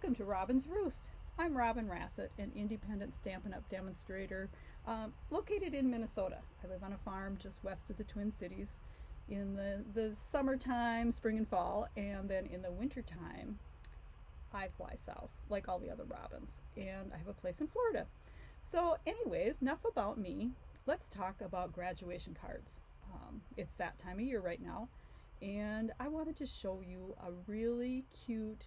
Welcome to Robyn's Roost. I'm Robyn Rassett, an independent Stampin' Up! Demonstrator located in Minnesota. I live on a farm just west of the Twin Cities in the summertime, spring and fall, and then in the wintertime I fly south like all the other Robins, and I have a place in Florida. So anyways, enough about me. Let's talk about graduation cards. It's that time of year right now, and I wanted to show you a really cute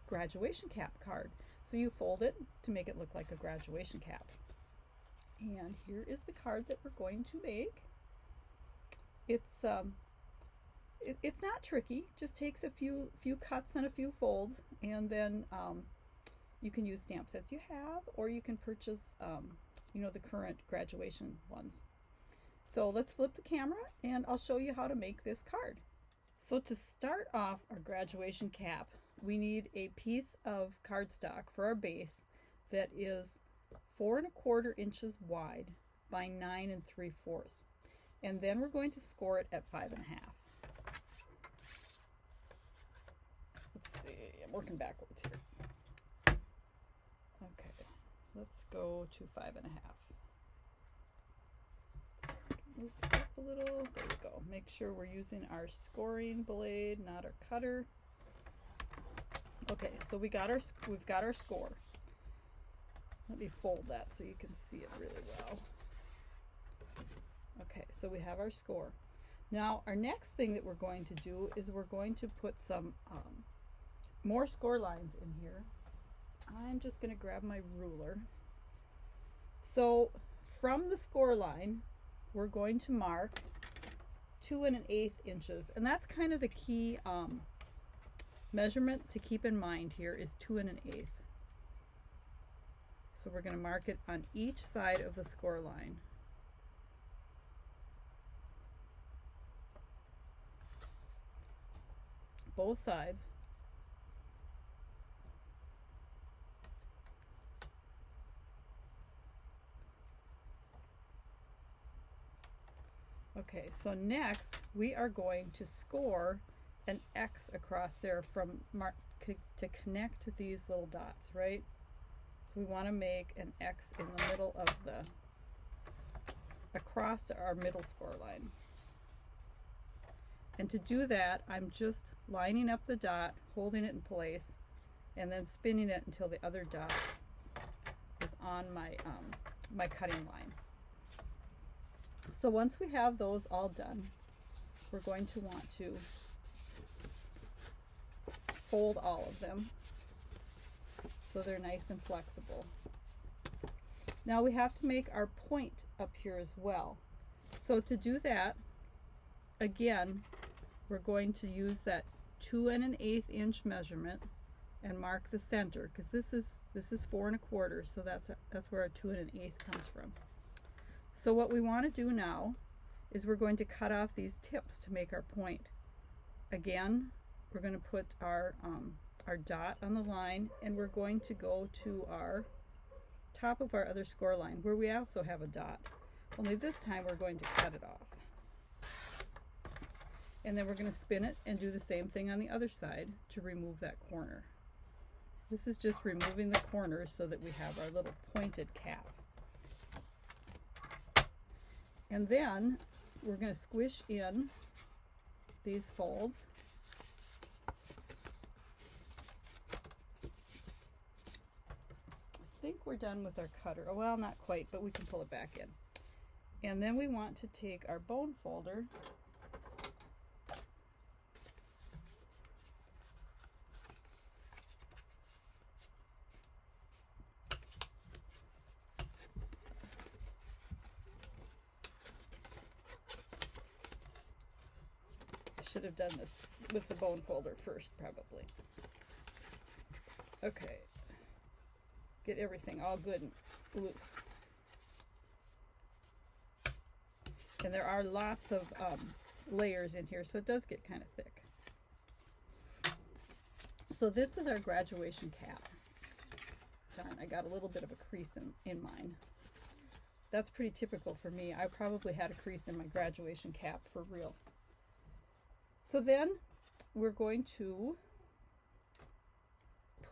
graduation cap card. So you fold it to make it look like a graduation cap. And here is the card that we're going to make. It's not tricky, just takes a few cuts and a few folds, and then you can use stamp sets you have, or you can purchase the current graduation ones. So let's flip the camera and I'll show you how to make this card. So to start off our graduation cap, we need a piece of cardstock for our base that is 4 1/4 inches wide by 9 3/4, and then we're going to score it at 5 1/2. Let's see, I'm working backwards here. Okay, let's go to 5 1/2. Move this up a little. There we go. Make sure we're using our scoring blade, not our cutter. Okay, so we've got our score. Let me fold that so you can see it really well. Okay, so we have our score. Now our next thing that we're going to do is we're going to put some more score lines in here. I'm just going to grab my ruler. So from the score line, we're going to mark 2 1/8 inches, and that's kind of the key measurement to keep in mind here is 2 1/8. So we're going to mark it on each side of the score line. Both sides. Okay, so next we are going to score an X across there to connect these little dots, right? So we want to make an X in the middle of across our middle score line. And to do that, I'm just lining up the dot, holding it in place, and then spinning it until the other dot is on my cutting line. So once we have those all done, we're going to want to fold all of them so they're nice and flexible. Now we have to make our point up here as well. So to do that, again, we're going to use that 2 1/8 inch measurement and mark the center, because this is 4 1/4, so that's where our 2 1/8 comes from. So what we want to do now is we're going to cut off these tips to make our point. Again, we're going to put our dot on the line, and we're going to go to our top of our other score line where we also have a dot, only this time we're going to cut it off. And then we're going to spin it and do the same thing on the other side to remove that corner. This is just removing the corners so that we have our little pointed cap. And then we're going to squish in these folds. I think we're done with our cutter. Oh, well, not quite, but we can pull it back in. And then we want to take our bone folder should have done this with the bone folder first, probably. Okay, get everything all good and loose. And there are lots of layers in here, so it does get kind of thick. So this is our graduation cap. Darn, I got a little bit of a crease in mine. That's pretty typical for me. I probably had a crease in my graduation cap for real. So then we're going to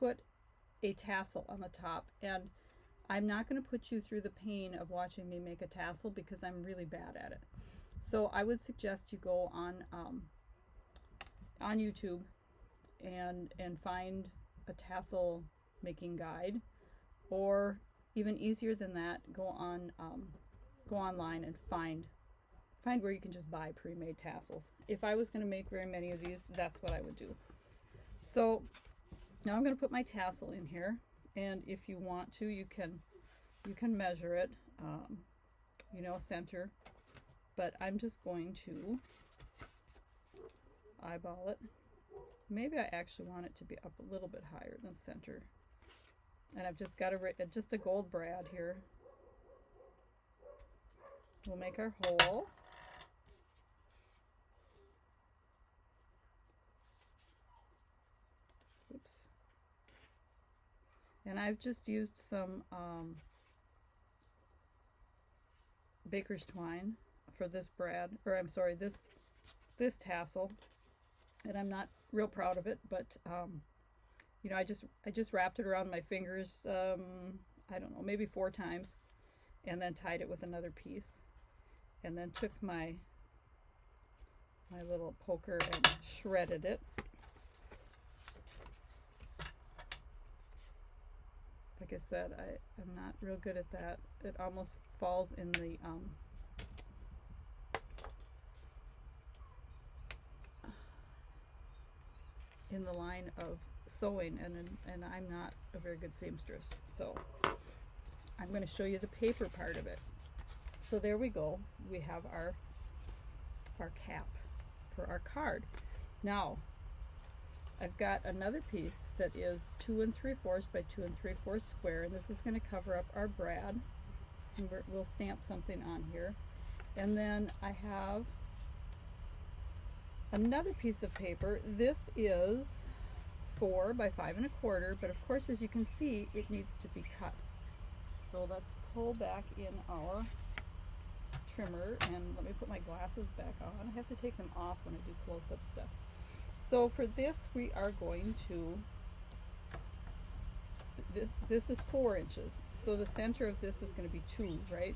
put a tassel on the top, and I'm not going to put you through the pain of watching me make a tassel because I'm really bad at it. So I would suggest you go on YouTube and find a tassel making guide, or even easier than that, go online and find where you can just buy pre-made tassels. If I was going to make very many of these, that's what I would do. So now I'm going to put my tassel in here, and if you want to, you can measure it, you know, center, but I'm just going to eyeball it. Maybe I actually want it to be up a little bit higher than center, and I've just got just a gold brad here. We'll make our hole. Oops. And I've just used some baker's twine for this brad, or I'm sorry, this tassel, and I'm not real proud of it, but you know, I just wrapped it around my fingers, I don't know, maybe 4 times, and then tied it with another piece, and then took my little poker and shredded it. Like I said, I'm not real good at that. It almost falls in the line of sewing, and I'm not a very good seamstress. So I'm going to show you the paper part of it. So there we go. We have our cap for our card. Now I've got another piece that is 2 3/4 by 2 3/4 square, and this is going to cover up our brad, and we'll stamp something on here. And then I have another piece of paper. This is 4 by 5 1/4, but of course, as you can see, it needs to be cut. So let's pull back in our trimmer, and let me put my glasses back on. I have to take them off when I do close-up stuff. So for this, we are going to, this is 4 inches. So the center of this is going to be 2, right?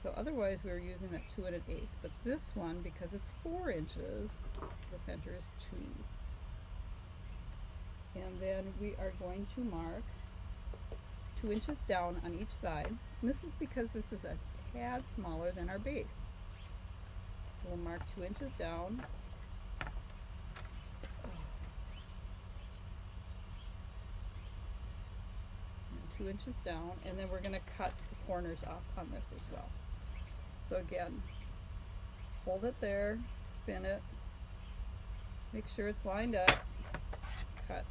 So otherwise we were using that 2 1/8. But this one, because it's 4 inches, the center is 2. And then we are going to mark 2 inches down on each side. And this is because this is a tad smaller than our base. So we'll mark 2 inches down. And 2 inches down, and then we're going to cut the corners off on this as well. So again, hold it there, spin it, make sure it's lined up, cut.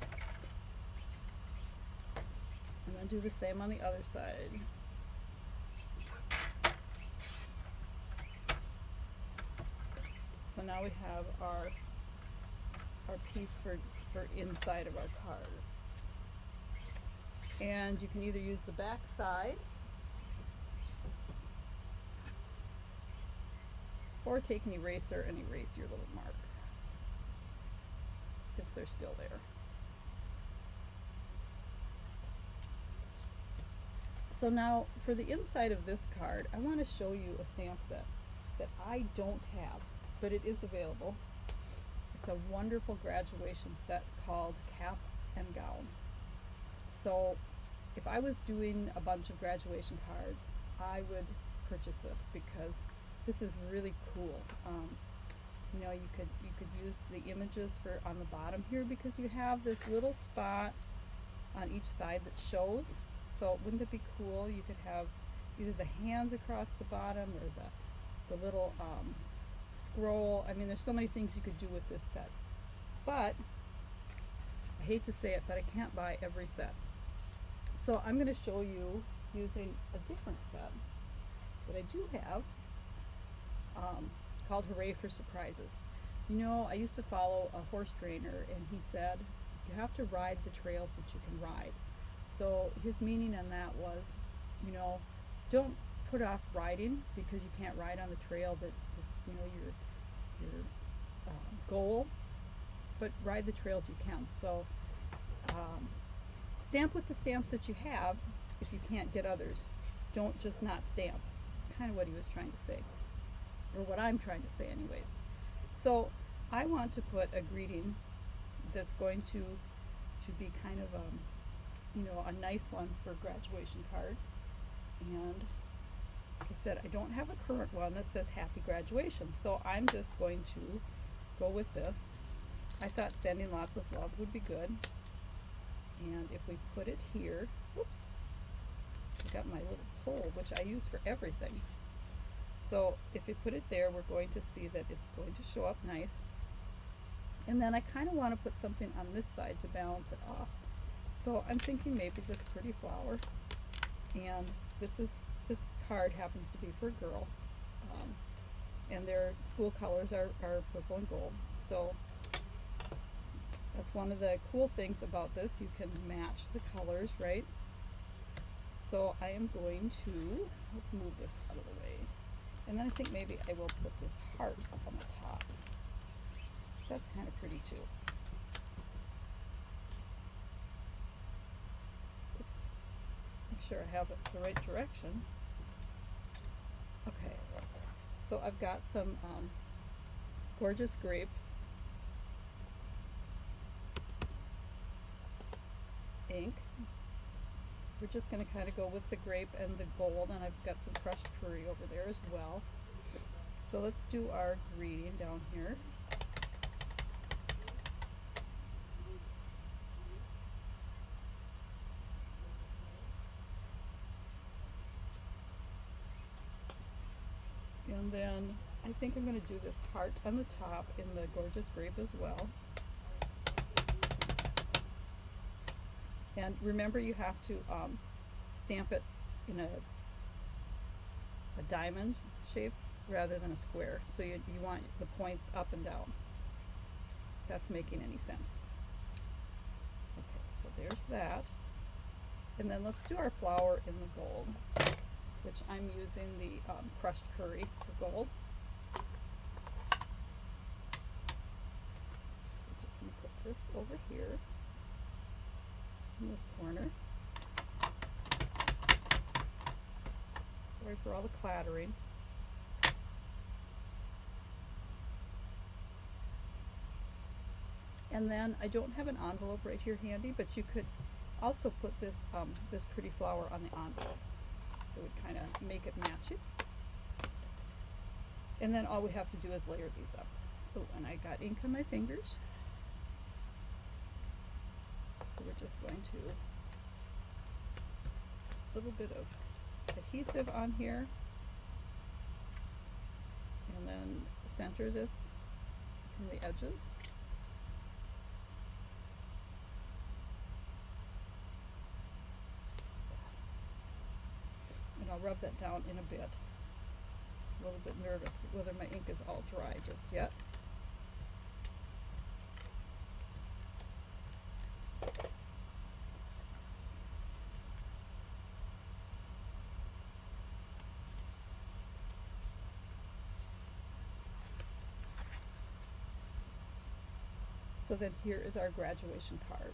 And then do the same on the other side. So now we have our piece for inside of our card. And you can either use the back side or take an eraser and erase your little marks if they're still there. So now for the inside of this card, I want to show you a stamp set that I don't have, but it is available. It's a wonderful graduation set called Cap and Gown. So if I was doing a bunch of graduation cards, I would purchase this because this is really cool. You know, you could use the images for on the bottom here because you have this little spot on each side that shows. So wouldn't it be cool? You could have either the hands across the bottom or the little scroll. I mean, there's so many things you could do with this set. But I hate to say it, but I can't buy every set. So I'm going to show you using a different set that I do have. Called Hooray for Surprises. You know, I used to follow a horse trainer, and he said you have to ride the trails that you can ride. So his meaning on that was, you know, don't put off riding because you can't ride on the trail that's, you know, your goal, but ride the trails you can. So stamp with the stamps that you have if you can't get others. Don't just not stamp. Kind of what he was trying to say, or what I'm trying to say anyways. So I want to put a greeting that's going to be kind of a nice one for graduation card. And like I said, I don't have a current one that says happy graduation, so I'm just going to go with this. I thought sending lots of love would be good. And if we put it here, whoops, I got my little pole, which I use for everything. So if we put it there, we're going to see that it's going to show up nice. And then I kind of want to put something on this side to balance it off. So I'm thinking maybe this pretty flower. And this card happens to be for a girl. And their school colors are purple and gold. So that's one of the cool things about this. You can match the colors, right? So I am going to, let's move this out of the way. And then I think maybe I will put this heart up on the top. So that's kind of pretty too. Oops. Make sure I have it the right direction. Okay. So I've got some gorgeous grape ink. We're just going to kind of go with the grape and the gold, and I've got some crushed curry over there as well. So let's do our greeting down here. And then I think I'm going to do this heart on the top in the gorgeous grape as well. And remember, you have to stamp it in a diamond shape rather than a square. So you want the points up and down, if that's making any sense. Okay, so there's that. And then let's do our flower in the gold, which I'm using the crushed curry for gold. So we're just going to put this over here in this corner. Sorry for all the clattering. And then I don't have an envelope right here handy, but you could also put this this pretty flower on the envelope. It would kind of make it match it. And then all we have to do is layer these up. Oh, and I got ink on my fingers. So we're just going to a little bit of adhesive on here, and then center this from the edges. And I'll rub that down in a bit. A little bit nervous whether my ink is all dry just yet. So then here is our graduation card.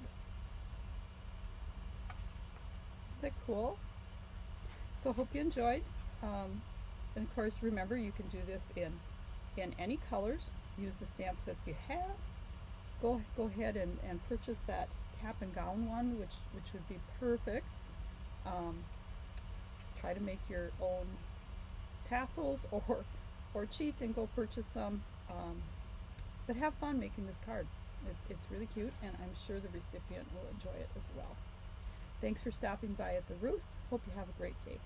Isn't that cool? So hope you enjoyed. And of course, remember, you can do this in any colors. Use the stamp sets you have. Go ahead and purchase that cap and gown one, which would be perfect. Try to make your own tassels, or cheat and go purchase some. But have fun making this card. It's really cute, and I'm sure the recipient will enjoy it as well. Thanks for stopping by at the Roost. Hope you have a great day.